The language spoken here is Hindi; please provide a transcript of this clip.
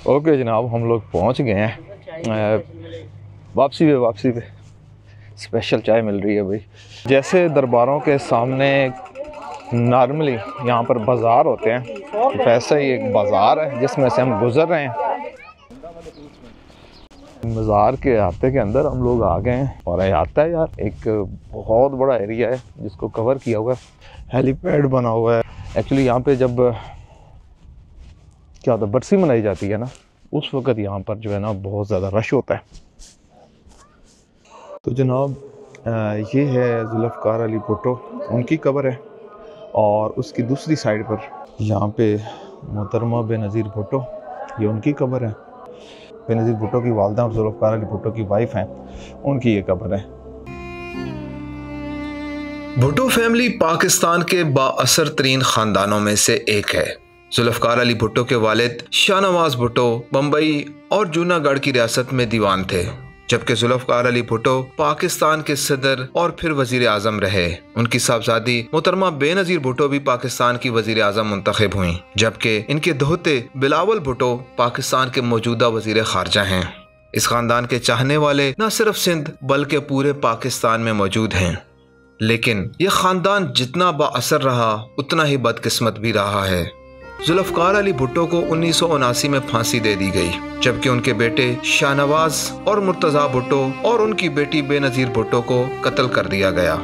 ओके जनाब, हम लोग पहुंच गए हैं। वापसी पे स्पेशल चाय मिल रही है भाई। जैसे दरबारों के सामने नॉर्मली यहाँ पर बाज़ार होते हैं, वैसा ही एक बाज़ार है जिसमें से हम गुज़र रहे हैं। बाज़ार के अहाते के अंदर हम लोग आ गए हैं और अहाता है यार, एक बहुत बड़ा एरिया है जिसको कवर किया हुआ है, हेलीपैड बना हुआ है। एक्चुअली यहाँ पे जब क्या होता है, बरसी मनाई जाती है ना, उस वक़्त यहाँ पर जो है ना बहुत ज़्यादा रश होता है। तो जनाब ये है जुल्फ़कार अली भुट्टो, उनकी कब्र है। और उसकी दूसरी साइड पर यहाँ पे मोहतरमा बेनज़ीर भुट्टो, ये उनकी कब्र है। बेनज़ीर भुट्टो की वालदा और जुल्फ़कार अली भुट्टो की वाइफ हैं, उनकी ये कब्र है। भुट्टो फैमिली पाकिस्तान के बाअसर तरीन ख़ानदानों में से एक है। जुल्फ़कार अली भुट्टो के वालिद शाहनवाज भुट्टो बम्बई और जूनागढ़ की रियासत में दीवान थे, जबकि जुल्फ़कार अली भुट्टो पाकिस्तान के सदर और फिर वज़ीर आज़म रहे। उनकी साहबजादी मोहतरमा बेनज़ीर भुट्टो भी पाकिस्तान की वज़ीर आज़म मुंतखब हुई, जबकि इनके दोहते बिलावल भुट्टो पाकिस्तान के मौजूदा वज़ीर ख़ारजा हैं। इस ख़ानदान के चाहने वाले न सिर्फ सिंध बल्कि पूरे पाकिस्तान में मौजूद हैं। लेकिन यह ख़ानदान जितना बाअसर रहा उतना ही बदकिस्मत भी रहा है। जुल्फ़कार अली भुट्टो को 1979 में फांसी दे दी गई, जबकि उनके बेटे शाहनवाज और मुर्तज़ा भुट्टो और उनकी बेटी बेनज़ीर भुट्टो को कत्ल कर दिया गया।